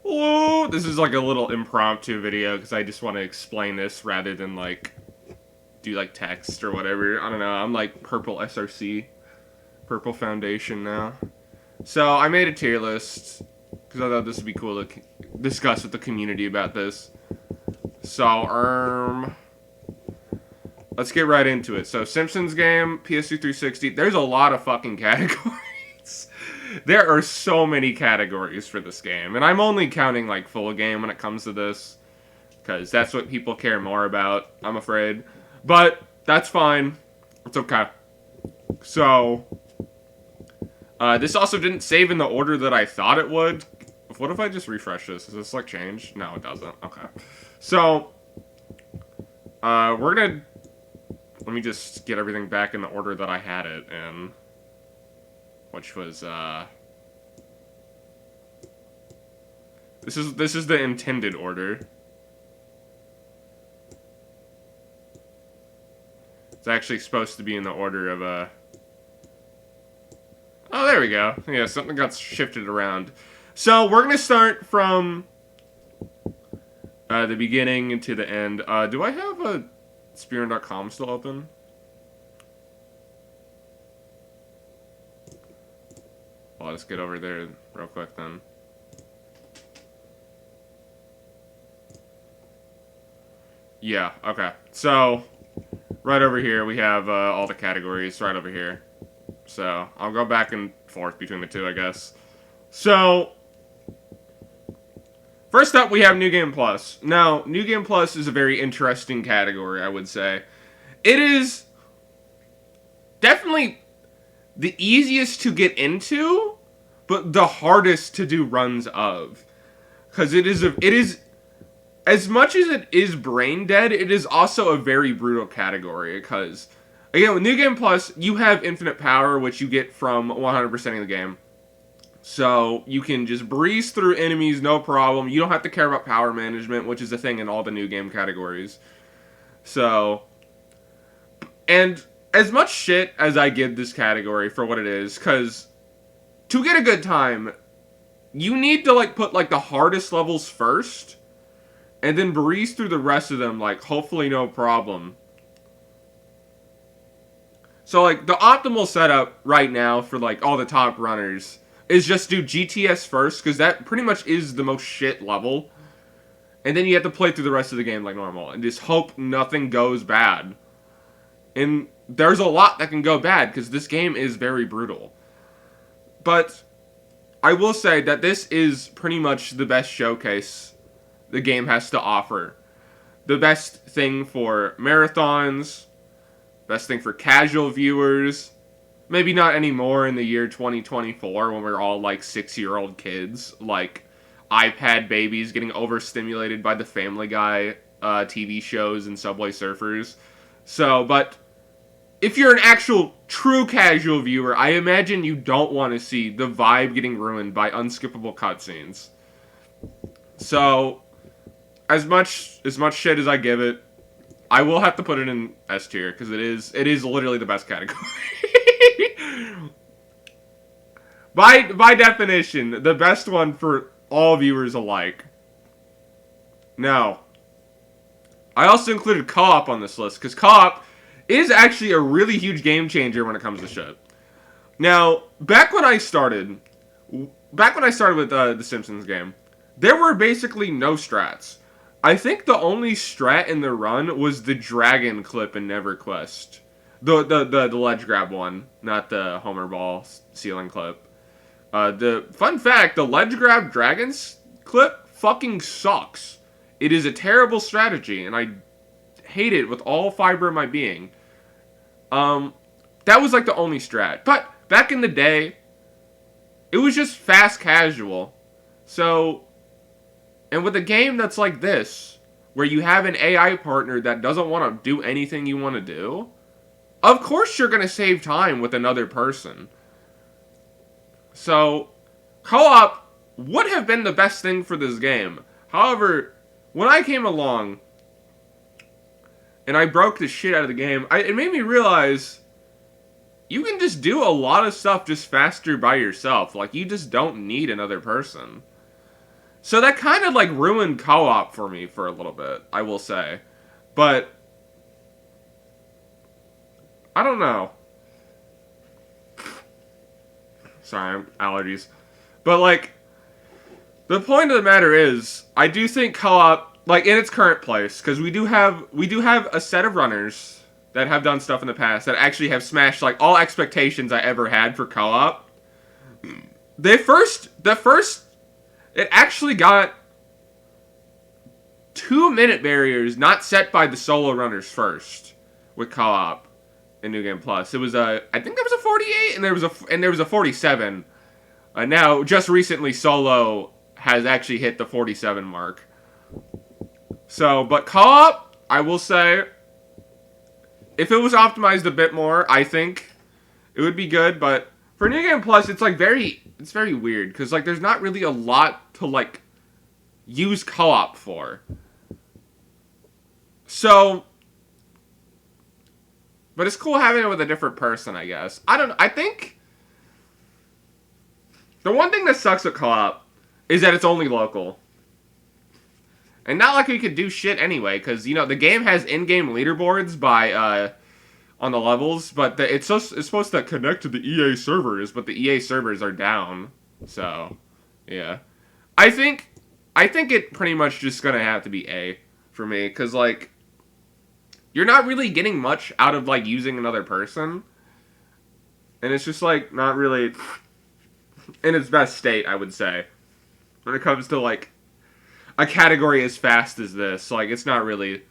Hello! This is like a little impromptu video because I just want to explain this rather than like do like text or whatever. I don't know. I'm like purple SRC, purple foundation now. So I made a tier list because I thought this would be cool to discuss with the community about this. So let's get right into it. So Simpsons game, PS3 360. There's a lot of fucking categories. There are so many categories for this game, and I'm only counting like full game when it comes to this, because that's what people care more about, I'm afraid. But that's fine. It's okay. So, this also didn't save in the order that I thought it would. What if I just refresh this? Does this like change? No, it doesn't. Okay. So, we're gonna... Let me just get everything back in the order that I had it in. Which was, This is the intended order. It's actually supposed to be in the order of, Oh, there we go. Yeah, something got shifted around. So, we're gonna start from, the beginning to the end. Do I have a Spearin.com still open? Well, let's get over there real quick then. Yeah, okay. So, right over here, we have all the categories right over here. So, I'll go back and forth between the two, I guess. So, first up, we have New Game Plus. Now, New Game Plus is a very interesting category, I would say. It is definitely the easiest to get into, but the hardest to do runs of. Because it is as much as it is brain dead, it is also a very brutal category, because, again, with New Game Plus, you have infinite power, which you get from 100%ing the game. So, you can just breeze through enemies, no problem. You don't have to care about power management, which is a thing in all the new game categories. So, and as much shit as I give this category for what it is, because to get a good time, you need to, like, put, like, the hardest levels first, and then breeze through the rest of them, like, hopefully no problem. So, like, the optimal setup right now for, like, all the top runners is just do GTS first, because that pretty much is the most shit level. And then you have to play through the rest of the game like normal, and just hope nothing goes bad. And there's a lot that can go bad, because this game is very brutal. But I will say that this is pretty much the best showcase the game has to offer. The best thing for marathons, best thing for casual viewers, maybe not anymore in the year 2024 when we're all like 6-year-old kids, like iPad babies getting overstimulated by the Family Guy TV shows and Subway Surfers. So, but if you're an actual true casual viewer, I imagine you don't want to see the vibe getting ruined by unskippable cutscenes. So, as much shit as I give it, I will have to put it in S tier, because it is literally the best category. by definition, the best one for all viewers alike. Now, I also included co-op on this list, because co-op is actually a really huge game changer when it comes to shit. Now, back when I started with the Simpsons game, there were basically no strats. I think the only strat in the run was the dragon clip in NeverQuest. The ledge grab one, not the Homer Ball ceiling clip. The fun fact, the ledge grab dragons clip fucking sucks. It is a terrible strategy, and I hate it with all fiber of my being. That was like the only strat. But back in the day, it was just fast casual. So, and with a game that's like this, where you have an AI partner that doesn't want to do anything you want to do, of course you're going to save time with another person. So, co-op would have been the best thing for this game. However, when I came along and I broke the shit out of the game, it made me realize you can just do a lot of stuff just faster by yourself. Like, you just don't need another person. So that kind of like ruined co-op for me for a little bit, I will say. But I don't know. Sorry, allergies. But like the point of the matter is, I do think co-op, like in its current place, because we do have a set of runners that have done stuff in the past that actually have smashed like all expectations I ever had for co-op. It actually got 2-minute barriers not set by the solo runners first with co-op in New Game Plus. It was I think there was a 48 and there was a 47. Now just recently solo has actually hit the 47 mark. So, but co-op, I will say, if it was optimized a bit more, I think it would be good. But for New Game Plus, it's like it's very weird because like there's not really a lot to like use co-op for. So, but it's cool having it with a different person, I guess. I think the one thing that sucks with co-op is that it's only local. And not like we could do shit anyway, because, you know, the game has in-game leaderboards by, on the levels, but it's supposed to connect to the EA servers, but the EA servers are down. So, yeah. I think it pretty much just gonna have to be A for me, because, like, you're not really getting much out of, like, using another person. And it's just, like, not really in its best state, I would say. When it comes to, like, a category as fast as this. Like, it's not really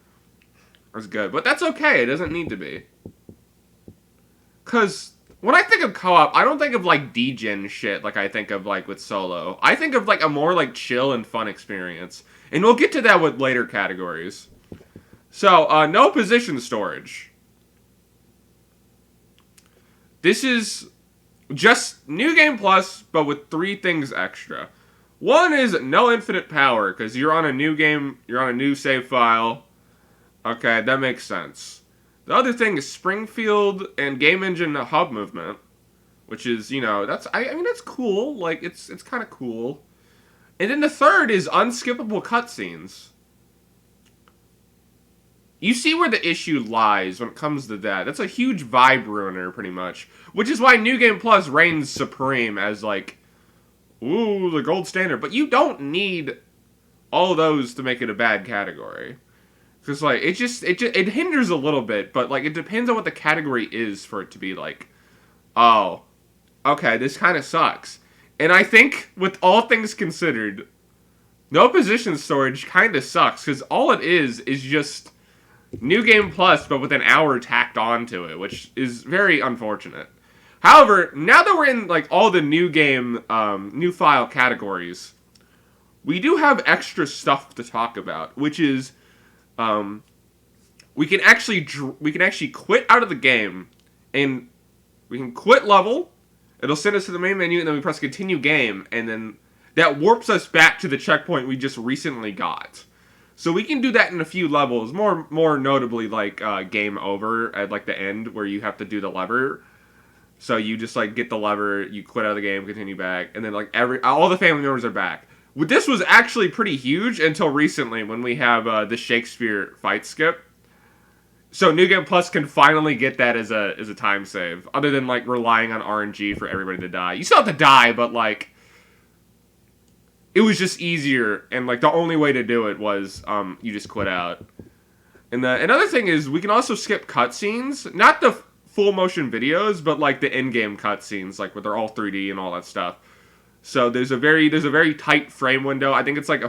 as good. But that's okay. It doesn't need to be. Because when I think of co-op, I don't think of, like, degen shit like I think of, like, with solo. I think of, like, a more, like, chill and fun experience. And we'll get to that with later categories. So, no position storage. This is just New Game Plus, but with 3 things extra. One is no infinite power, because you're on a new game, you're on a new save file. Okay, that makes sense. The other thing is Springfield and Game Engine hub movement, which is, you know, I mean, that's cool. Like, it's kind of cool. And then the third is unskippable cutscenes. You see where the issue lies when it comes to that. That's a huge vibe ruiner, pretty much. Which is why New Game Plus reigns supreme as, like, ooh, the gold standard. But you don't need all those to make it a bad category. Because, like, it hinders a little bit, but, like, it depends on what the category is for it to be like, oh, okay, this kind of sucks. And I think, with all things considered, no position storage kind of sucks, because all it is just New Game Plus, but with an hour tacked onto it, which is very unfortunate. However, now that we're in, like, all the new game, new file categories, we do have extra stuff to talk about, which is, we can actually quit out of the game, and we can quit level, it'll send us to the main menu, and then we press continue game, and then that warps us back to the checkpoint we just recently got. So we can do that in a few levels, more notably, like, game over at, like, the end, where you have to do the lever. So you just, like, get the lever, you quit out of the game, continue back, and then, like, all the family members are back. This was actually pretty huge until recently when we have the Shakespeare fight skip. So New Game Plus can finally get that as a time save, other than, like, relying on RNG for everybody to die. You still have to die, but, like, it was just easier, and, like, the only way to do it was you just quit out. And another thing is we can also skip cutscenes, not the full motion videos, but, like, the in-game cutscenes, like, where they're all 3D and all that stuff. So there's a very tight frame window. I think it's like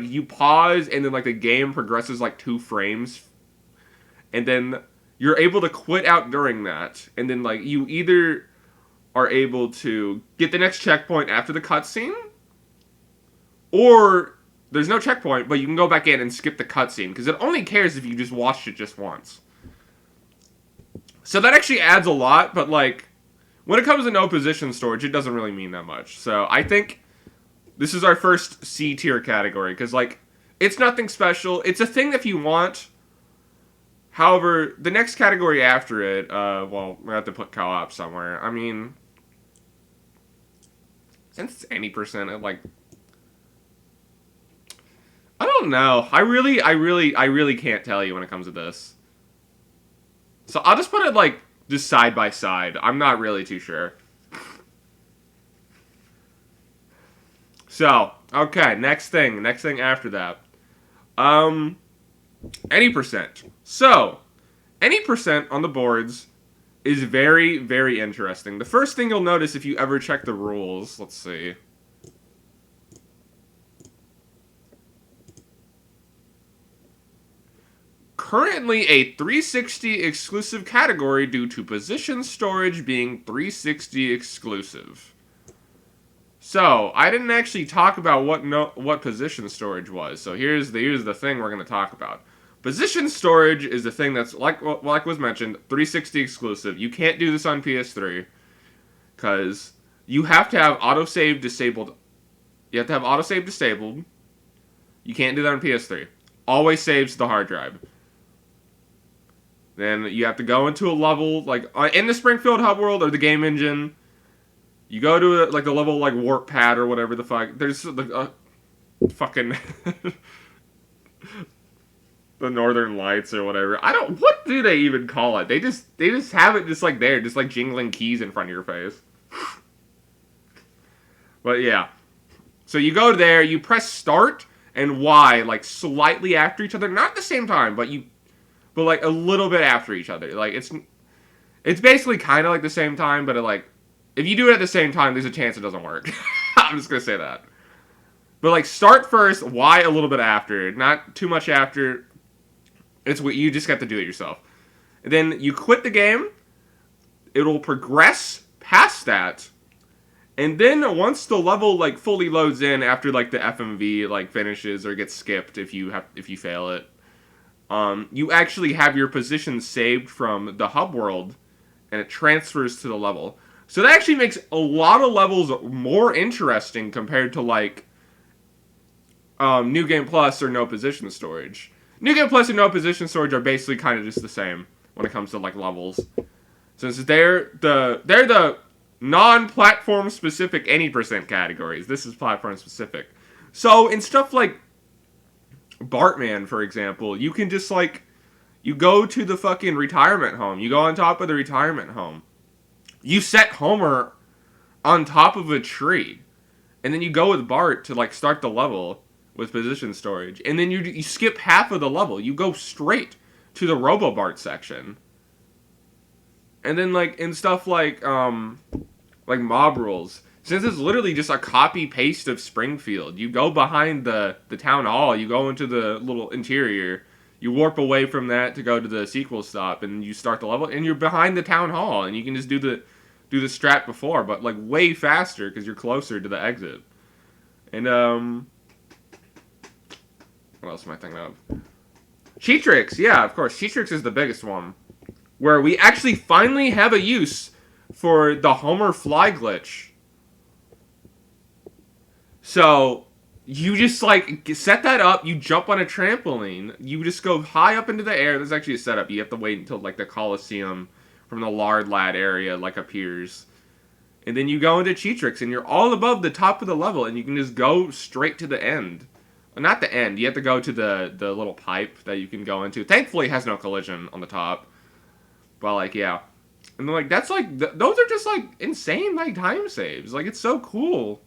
you pause and then, like, the game progresses like 2 frames, and then you're able to quit out during that, and then, like, you either are able to get the next checkpoint after the cutscene, or there's no checkpoint, but you can go back in and skip the cutscene, because it only cares if you just watched it just once. So that actually adds a lot, but, like, when it comes to no position storage, it doesn't really mean that much. So I think this is our first C tier category, because, like, it's nothing special. It's a thing if you want. However, the next category after it, well, we have to put co-op somewhere. I mean, since it's any percent, like, don't know. I really can't tell you when it comes to this. So I'll just put it like just side by side. I'm not really too sure. So, okay, next thing after that. Any percent. So, any percent on the boards is very, very interesting. The first thing you'll notice if you ever check the rules, let's see. Currently a 360 exclusive category due to position storage being 360 exclusive. So, I didn't actually talk about what position storage was. So here's the thing we're going to talk about. Position storage is the thing that's, like was mentioned, 360 exclusive. You can't do this on PS3 because you have to have autosave disabled. You have to have autosave disabled. You can't do that on PS3. Always saves to the hard drive. Then you have to go into a level, like, in the Springfield Hub World or the game engine. You go to, like, the level, like, Warp Pad or whatever the fuck. There's, the fucking... the Northern Lights or whatever. What do they even call it? They just have it just, like, there. Just, like, jingling keys in front of your face. But, yeah. So you go there, you press start and Y, like, slightly after each other. Not at the same time, but like a little bit after each other. Like it's basically kind of like the same time, but if you do it at the same time, there's a chance it doesn't work. I'm just gonna say that. But like start first, Y a little bit after, not too much after. It's what you just got to do it yourself. And then you quit the game. It'll progress past that. And then once the level like fully loads in after like the FMV like finishes or gets skipped if you fail it. You actually have your position saved from the hub world, and it transfers to the level. So that actually makes a lot of levels more interesting compared to, like, New Game Plus or no position storage. New Game Plus and no position storage are basically kind of just the same when it comes to, like, levels. Since they're the non-platform specific any percent categories. This is platform specific. So in stuff like Bartman, for example, you can just, like, you go to the fucking retirement home. You go on top of the retirement home. You set Homer on top of a tree. And then you go with Bart to, like, start the level with position storage. And then you skip half of the level. You go straight to the Robo-Bart section. And then, like, in stuff like Mob Rules, since it's literally just a copy-paste of Springfield, you go behind the town hall, you go into the little interior, you warp away from that to go to the sequel stop, and you start the level, and you're behind the town hall, and you can just do the strat before, but, like, way faster, because you're closer to the exit. And, what else am I thinking of? Cheat Tricks, yeah, of course, Cheat Tricks is the biggest one, where we actually finally have a use for the Homer fly glitch. So, you just, like, set that up, you jump on a trampoline, you just go high up into the air. There's actually a setup. You have to wait until, like, the Coliseum from the Lard Lad area, like, appears. And then you go into Cheat Tricks, and you're all above the top of the level, and you can just go straight to the end. Well, not the end. You have to go to the little pipe that you can go into. Thankfully, it has no collision on the top. But, like, yeah. And, like, that's, like, those are just, like, insane, like, time saves. Like, it's so cool.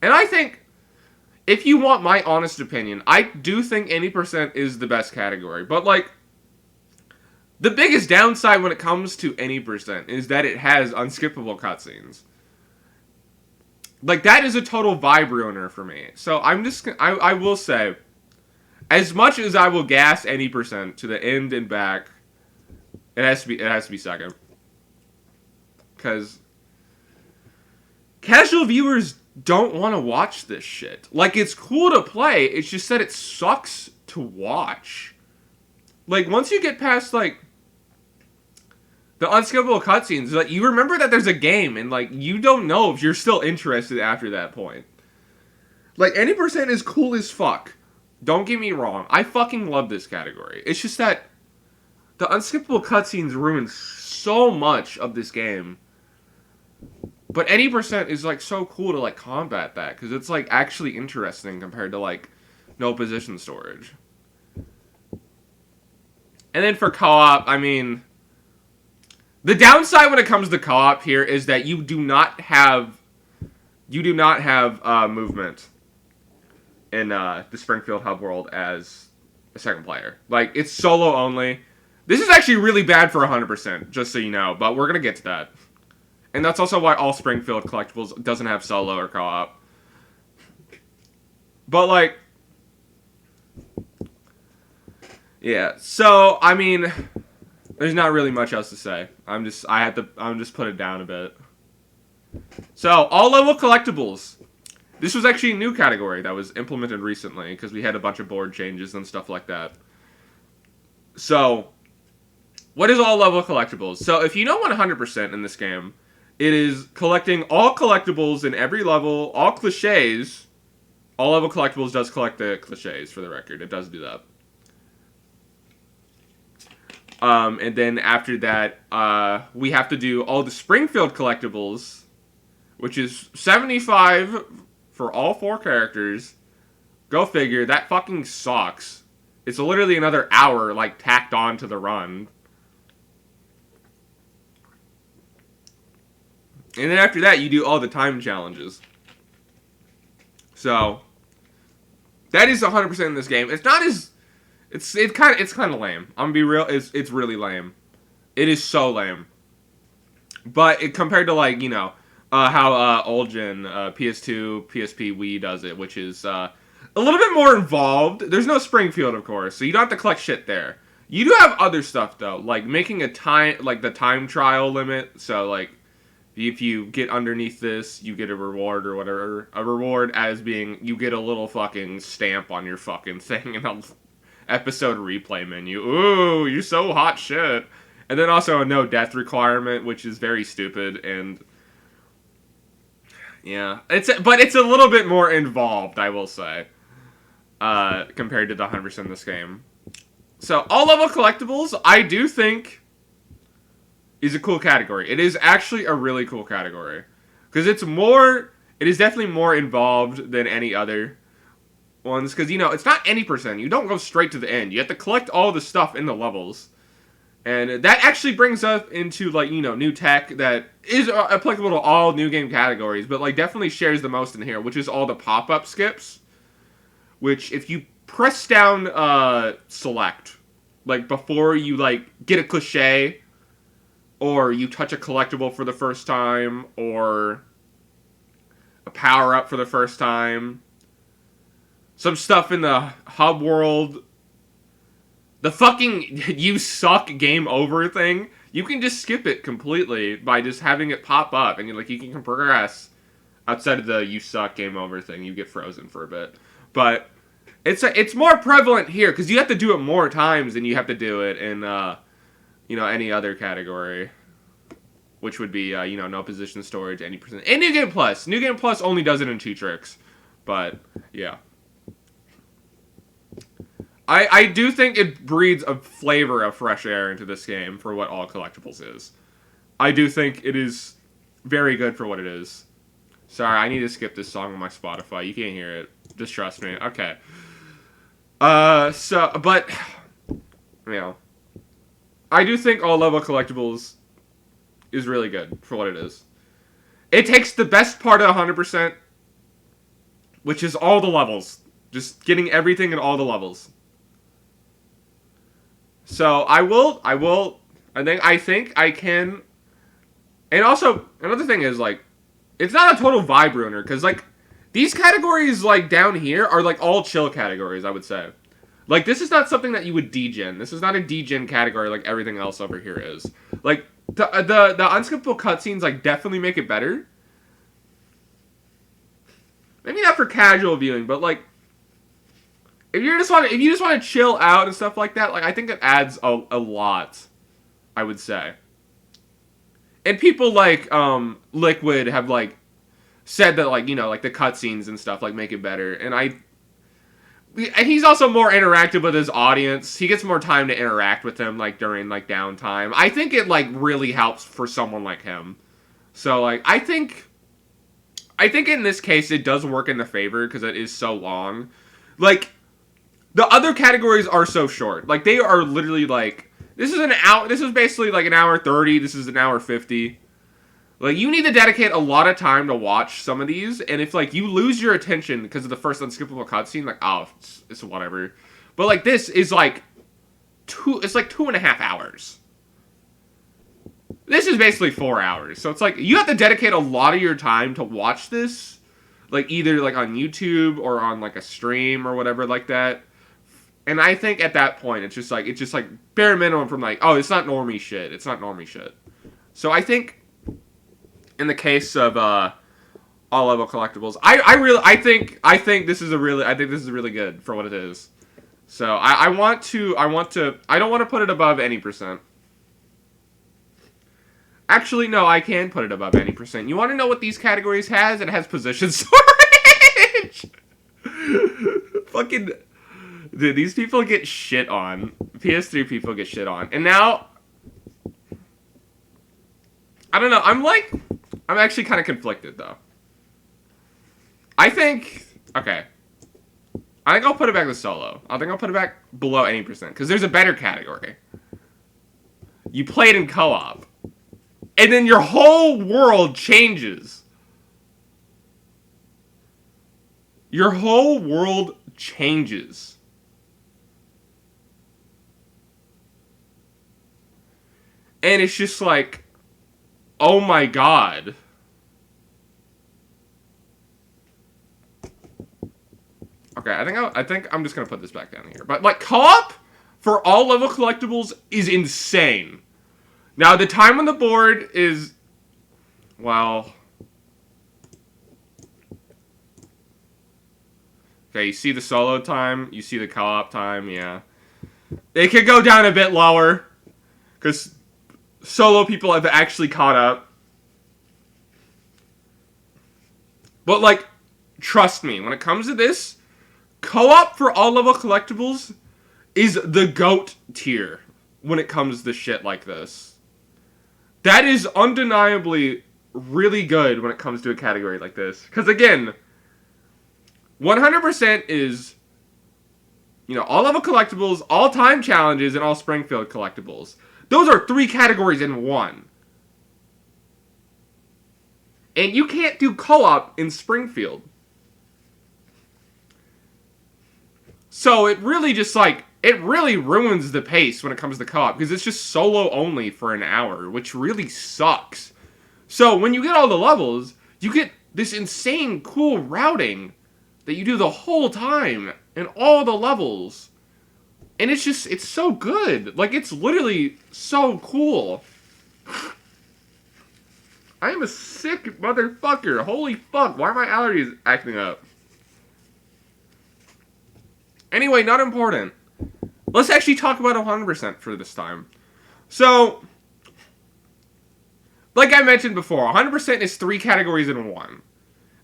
And I think, if you want my honest opinion, I do think any percent is the best category. But, like, the biggest downside when it comes to any percent is that it has unskippable cutscenes. Like, that is a total vibe ruiner for me. So, I will say, as much as I will gas any percent to the end and back, it has to be second. Because casual viewers don't want to watch this shit. Like, it's cool to play, it's just that it sucks to watch. Like, once you get past, like, the unskippable cutscenes, like, you remember that there's a game, and, like, you don't know if you're still interested after that point. Like, any percent is cool as fuck. Don't get me wrong, I fucking love this category. It's just that the unskippable cutscenes ruin so much of this game. But any percent is, like, so cool to, like, combat that, because it's, like, actually interesting compared to, like, no position storage. And then for co-op, I mean, the downside when it comes to co-op here is that you do not have movement in the Springfield Hub world as a second player. Like, it's solo only. This is actually really bad for 100%, just so you know, but we're gonna get to that. And that's also why all Springfield collectibles doesn't have solo or co-op. But, like, yeah, so, I mean, there's not really much else to say. I'm just put it down a bit. So, all level collectibles. This was actually a new category that was implemented recently, because we had a bunch of board changes and stuff like that. So, what is all level collectibles? So, if you know 100% in this game, it is collecting all collectibles in every level, all cliches. All level collectibles does collect the cliches, for the record. It does do that. And then after that, we have to do all the Springfield collectibles, which is 75 for all 4 characters. Go figure, that fucking sucks. It's literally another hour, like, tacked on to the run. And then after that, you do all the time challenges. So, that is 100% in this game. It's not as... It's kind of lame. I'm gonna be real. It's really lame. It is so lame. But compared to, like, you know, how old gen PS2, PSP, Wii does it, which is a little bit more involved. There's no Springfield, of course, so you don't have to collect shit there. You do have other stuff though, like making a time, like the time trial limit. So, like, if you get underneath this, you get a reward or whatever. A reward as being you get a little fucking stamp on your fucking thing and a episode replay menu. Ooh, you're so hot shit. And then also a no death requirement, which is very stupid. And yeah, but it's a little bit more involved, I will say, compared to the 100% in this game. So all level collectibles, I do think, is a cool category. It is actually a really cool category because it is definitely more involved than any other ones, because, you know, it's not any percent. You don't go straight to the end. You have to collect all the stuff in the levels. And that actually brings us into, like, you know, new tech that is applicable to all new game categories, but, like, definitely shares the most in here, which is all the pop-up skips, which if you press down select, like, before you, like, get a cliche, or you touch a collectible for the first time, or a power-up for the first time, some stuff in the hub world, the fucking you suck game over thing, you can just skip it completely by just having it pop up, and you can progress outside of the you suck game over thing. You get frozen for a bit, but it's more prevalent here because you have to do it more times than you have to do it in you know, any other category, which would be you know, no position storage, any percent, and New Game Plus. New Game Plus only does it in 2 tricks, but yeah. I do think it breeds a flavor of fresh air into this game for what all collectibles is. I do think it is very good for what it is. Sorry, I need to skip this song on my Spotify. You can't hear it. Just trust me. Okay. But, you know, I do think all level collectibles is really good for what it is. It takes the best part of 100%, which is all the levels. Just getting everything in all the levels. So I think I can. And also, another thing is, like, it's not a total vibe ruiner, because, like, these categories, like, down here are, like, all chill categories, I would say. Like, this is not something that you would degen. This is not a degen category like everything else over here is. Like, the unskippable cutscenes, like, definitely make it better. Maybe not for casual viewing, but, like, if you just want to chill out and stuff like that, like, I think it adds a lot, I would say. And people like Liquid have, like, said that, like, you know, like, the cutscenes and stuff, like, make it better. And he's also more interactive with his audience. He gets more time to interact with them, like, during, like, downtime. I think it, like, really helps for someone like him. So, like, I think in this case it does work in the favor because it is so long. Like, The other categories are so short. Like, they are literally like, this is an hour. This is basically like an hour 30. This is an hour 50. Like, you need to dedicate a lot of time to watch some of these, and if, like, you lose your attention because of the first unskippable cutscene, like, oh, it's whatever. But, like, this is, like, it's like 2.5 hours. This is basically 4 hours. So it's like, you have to dedicate a lot of your time to watch this, like, either, like, on YouTube or on, like, a stream or whatever like that. And I think at that point, it's just, like, bare minimum from, like, oh, it's not normie shit. It's not normie shit. So I think, in the case of all level collectibles, I think this is really good for what it is. So I don't want to put it above any percent. Actually, no, I can put it above any percent. You want to know what these categories has? It has position storage. Fucking dude, these people get shit on. PS3 people get shit on, and now I don't know. I'm actually kind of conflicted, though. I think I'll put it back to solo. I think I'll put it back below any percent, because there's a better category. You play it in co-op, and then your whole world changes. Your whole world changes. And it's just like, oh my god. Okay, I think I'm just gonna put this back down here. But like, co-op for all level collectibles is insane. Now the time on the board is, well, okay, you see the solo time, you see the co-op time, yeah. It could go down a bit lower, because solo people have actually caught up. But, like, trust me, when it comes to this, co-op for all level collectibles is the GOAT tier when it comes to shit like this. That is undeniably really good when it comes to a category like this. Because, again, 100% is, you know, all level collectibles, all time challenges, and all Springfield collectibles. Those are 3 categories in one. And you can't do co-op in Springfield. So it really just, like, it really ruins the pace when it comes to co-op, because it's just solo only for an hour, which really sucks. So when you get all the levels, you get this insane cool routing that you do the whole time in all the levels. And it's just, it's so good. Like, it's literally so cool. I am a sick motherfucker. Holy fuck, why are my allergies acting up? Anyway, not important. Let's actually talk about 100% for this time. So, like I mentioned before, 100% is 3 categories in one.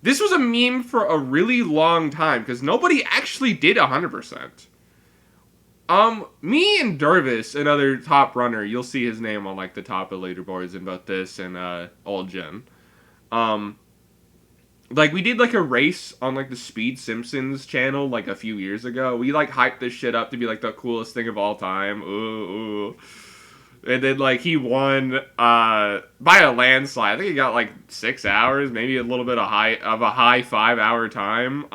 This was a meme for a really long time, because nobody actually did 100%. Me and Dervis, another top runner, you'll see his name on, like, the top of leaderboards in both this and, Old Gen. Like, we did, like, a race on, like, the Speed Simpsons channel, like, a few years ago. We, like, hyped this shit up to be, like, the coolest thing of all time. Ooh. And then, like, he won, by a landslide. I think he got, like, 6 hours, maybe a little bit of a high 5-hour time.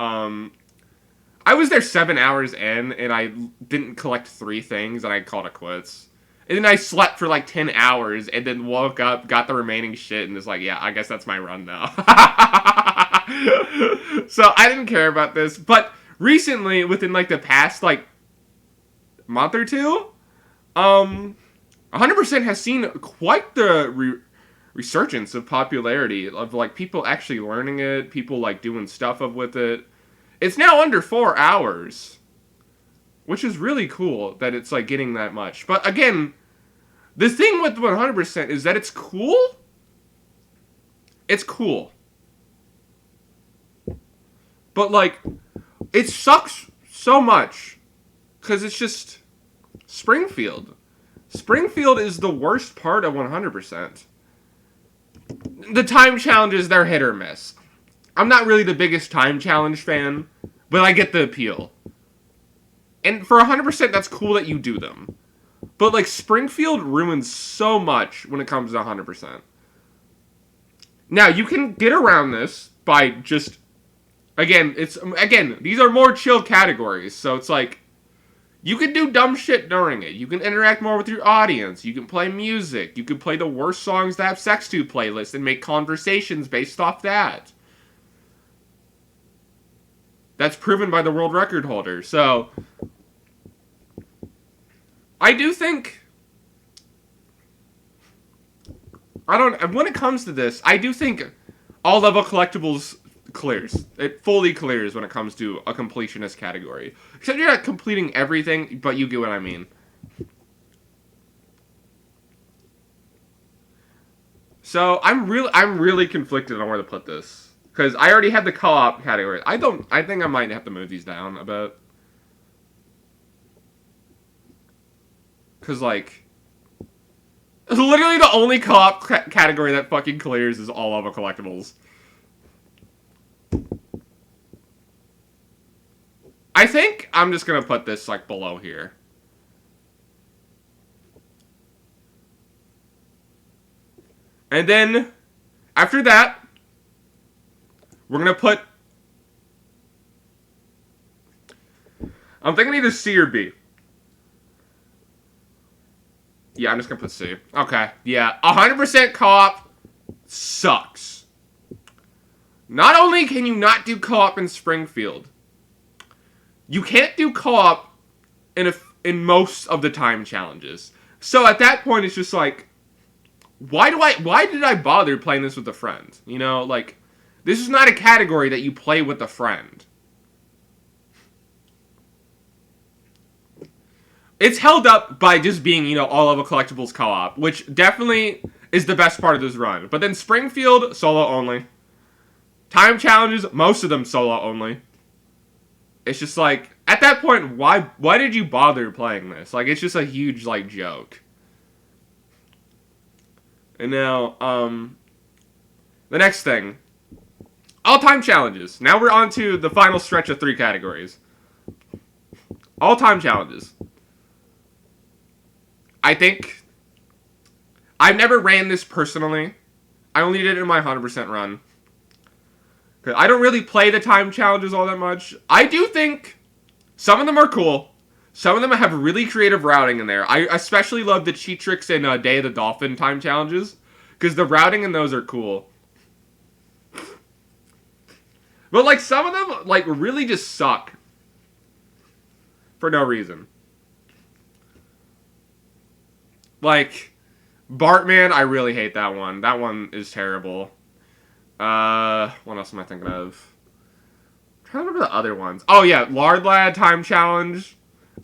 I was there 7 hours in, and I didn't collect 3 things, and I called it quits. And then I slept for like 10 hours, and then woke up, got the remaining shit, and was like, yeah, I guess that's my run now. So I didn't care about this, but recently, within like the past like month or two, 100% has seen quite the resurgence of popularity, of like people actually learning it, people like doing stuff with it. It's now under 4 hours, which is really cool that it's like getting that much. But again, the thing with 100% is that it's cool. It's cool. But like, it sucks so much because it's just Springfield. Springfield is the worst part of 100%. The time challenges, they're hit or miss. I'm not really the biggest time challenge fan, but I get the appeal. And for 100%, that's cool that you do them. But, like, Springfield ruins so much when it comes to 100%. Now, you can get around this by just... Again, these are more chill categories, so it's like... You can do dumb shit during it. You can interact more with your audience. You can play music. You can play the worst songs to have sex to playlist and make conversations based off that. That's proven by the world record holder. So, I do think... When it comes to this, I do think all level collectibles clears. It fully clears when it comes to a completionist category. Except you're not completing everything, but you get what I mean. So I'm really conflicted on where to put this. Because I already had the co-op category. I think I might have to move these down a bit. Because, like... Literally the only co-op category that fucking clears is all level collectibles. I think I'm just gonna put this, like, below here. And then, after that, we're gonna put... I'm thinking either C or B. Yeah, I'm just gonna put C. Okay, yeah. 100% co-op sucks. Not only can you not do co-op in Springfield, you can't do co-op in most of the time challenges. So at that point, it's just like, why did I bother playing this with a friend? You know, like, this is not a category that you play with a friend. It's held up by just being, you know, all level collectibles co-op, which definitely is the best part of this run. But then Springfield, solo only. Time challenges, most of them solo only. It's just like, at that point, why did you bother playing this? Like, it's just a huge, like, joke. And now, the next thing. All-time challenges. Now we're on to the final stretch of 3 categories. All-time challenges. I think... I've never ran this personally. I only did it in my 100% run. I don't really play the time challenges all that much. I do think some of them are cool. Some of them have really creative routing in there. I especially love the cheat tricks in Day of the Dolphin time challenges. Because the routing in those are cool. But, like, some of them, like, really just suck. For no reason. Like, Bartman, I really hate that one. That one is terrible. What else am I thinking of? I'm trying to remember the other ones. Oh, yeah, Lard Lad Time Challenge.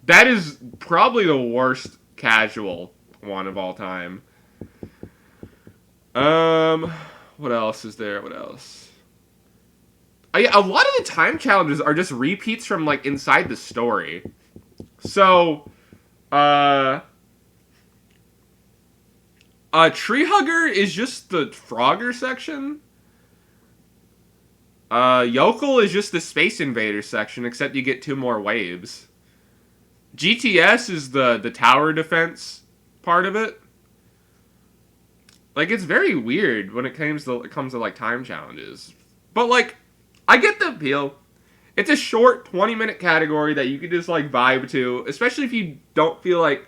That is probably the worst casual one of all time. What else is there? What else? Oh, yeah, a lot of the time challenges are just repeats from, like, inside the story. So, Tree Hugger is just the Frogger section. Yokel is just the Space Invader section, except you get 2 more waves. GTS is the tower defense part of it. Like, it's very weird when it comes to like time challenges. But, like, I get the appeal. It's a short 20-minute category that you can just, like, vibe to, especially if you don't feel like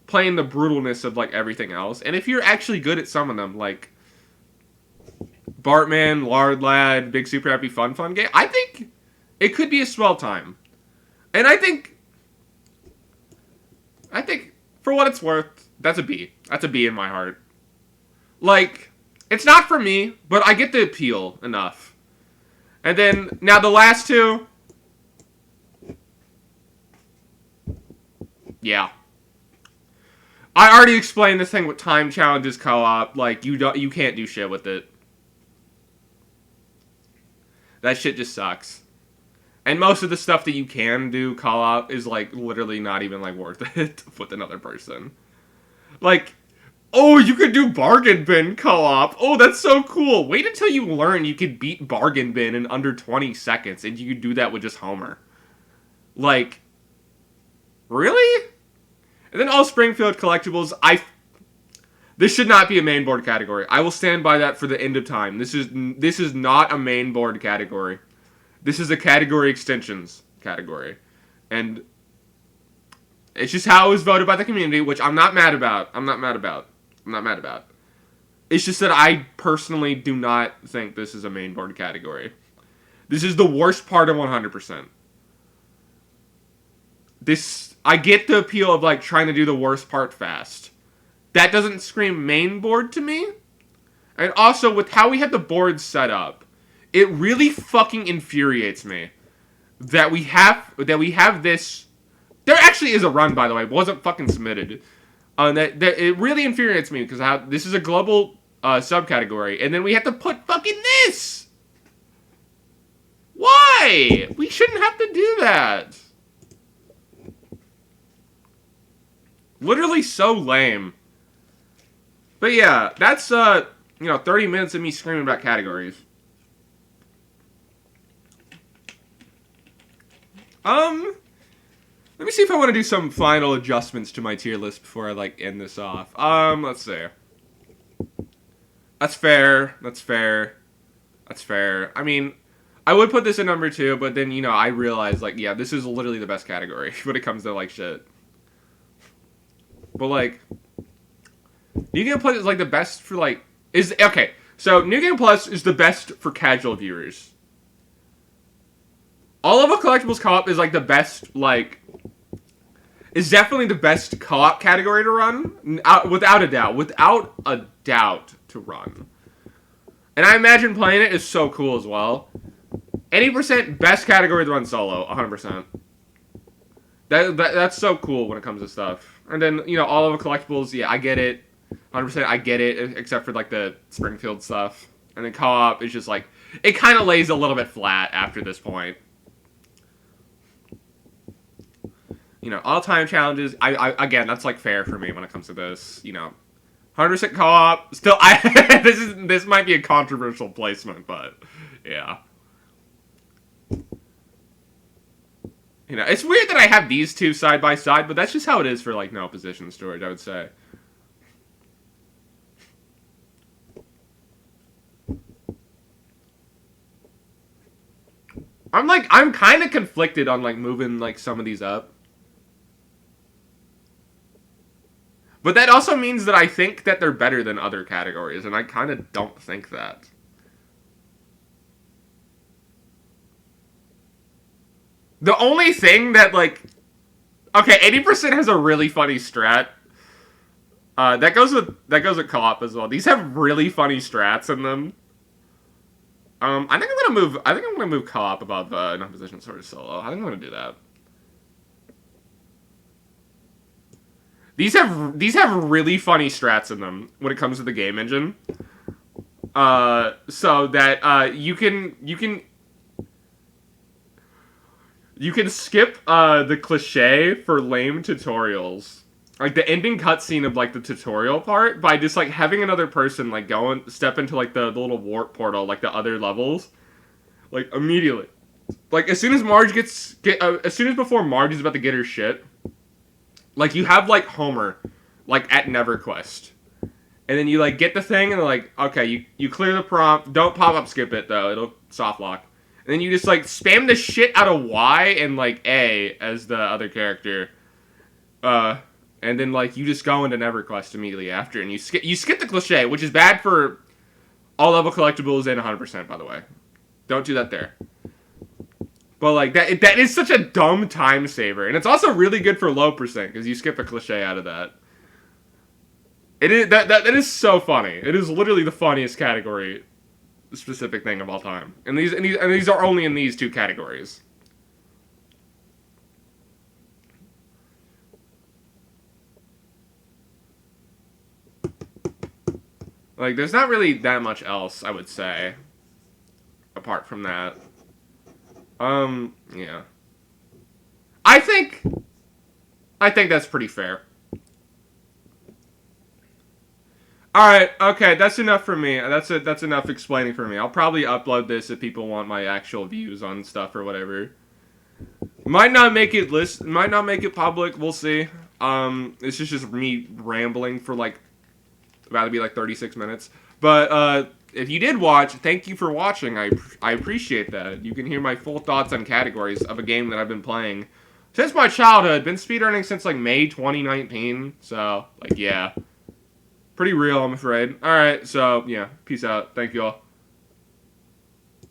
playing the brutalness of, like, everything else. And if you're actually good at some of them, like Bartman, Lard Lad, Big Super Happy Fun Game, I think it could be a swell time. And I think for what it's worth, that's a B. That's a B in my heart. Like, it's not for me, but I get the appeal enough. And then, now the last 2. Yeah. I already explained this thing with time challenges co-op. Like, you can't do shit with it. That shit just sucks. And most of the stuff that you can do co-op is, like, literally not even, like, worth it with another person. Like, oh, you could do Bargain Bin co-op. Oh, that's so cool. Wait until you learn you could beat Bargain Bin in under 20 seconds, and you could do that with just Homer. Like, Really? And then all Springfield collectibles, this should not be a main board category. I will stand by that for the end of time. This is not a main board category. This is a category extensions category. And it's just how it was voted by the community, which I'm not mad about. I'm not mad about. It's just that I personally do not think this is a main board category. This is the worst part of 100%. I get the appeal of, like, trying to do the worst part fast. That doesn't scream main board to me. And also, with how we have the board set up, it really fucking infuriates me that we have this. There actually is a run, by the way. It wasn't fucking submitted. That it really infuriates me because this is a global subcategory, and then we have to put fucking this. Why? We shouldn't have to do that. Literally so lame. But yeah, that's 30 minutes of me screaming about categories. Let me see if I want to do some final adjustments to my tier list before I, like, end this off. Let's see. That's fair. I mean, I would put this in number 2, but then, I realized, like, yeah, this is literally the best category when it comes to, like, shit. But, like, New Game Plus is, like, the best for, like, okay, so New Game Plus is the best for casual viewers. All of a Collectibles Co-op is, like, the best, like, is definitely the best co-op category to run, without a doubt to run. And I imagine playing it is so cool as well. 80% best category to run solo, 100%. That's so cool when it comes to stuff. And then, all of the collectibles, yeah, I get it. 100% I get it, except for, like, the Springfield stuff. And then co-op is just, like, it kind of lays a little bit flat after this point. All-time challenges, again, that's, like, fair for me when it comes to this, 100% co-op, still, this might be a controversial placement, but, yeah. It's weird that I have these two side by side, but that's just how it is for, like, no position storage, I would say. I'm kind of conflicted on, like, moving, like, some of these up. But that also means that I think that they're better than other categories, and I kind of don't think that. The only thing that, like... Okay, 80% has a really funny strat. That goes with co-op as well. These have really funny strats in them. I think I'm gonna move co-op above no position sort of solo. I think I'm gonna do that. These have really funny strats in them when it comes to the game engine. So that you can skip the cliche for lame tutorials. Like the ending cutscene of like the tutorial part by just like having another person like step into like the little warp portal like the other levels, like immediately. Like as soon as before Marge is about to get her shit, like you have like Homer, like at NeverQuest, and then you like get the thing and like okay you clear the prompt. Don't pop up skip it though, it'll soft lock. And then you just like spam the shit out of Y and like A as the other character, and then like you just go into NeverQuest immediately after, and you skip the cliche, which is bad for all level collectibles and 100% by the way. Don't do that there. But like that is such a dumb time saver, and it's also really good for low percent because you skip a cliche out of that. It is that is so funny. It is literally the funniest category specific thing of all time, and these are only in these two categories. Like, there's not really that much else I would say apart from that. Yeah. I think that's pretty fair. Alright, okay, that's enough for me. That's enough explaining for me. I'll probably upload this if people want my actual views on stuff or whatever. Might not make it might not make it public, we'll see. It's just me rambling for like about to be like 36 minutes. But if you did watch, thank you for watching. I appreciate that. You can hear my full thoughts on categories of a game that I've been playing since my childhood. Been speedrunning since like May 2019. So, like, yeah. Pretty real, I'm afraid. Alright, so, yeah. Peace out. Thank you all.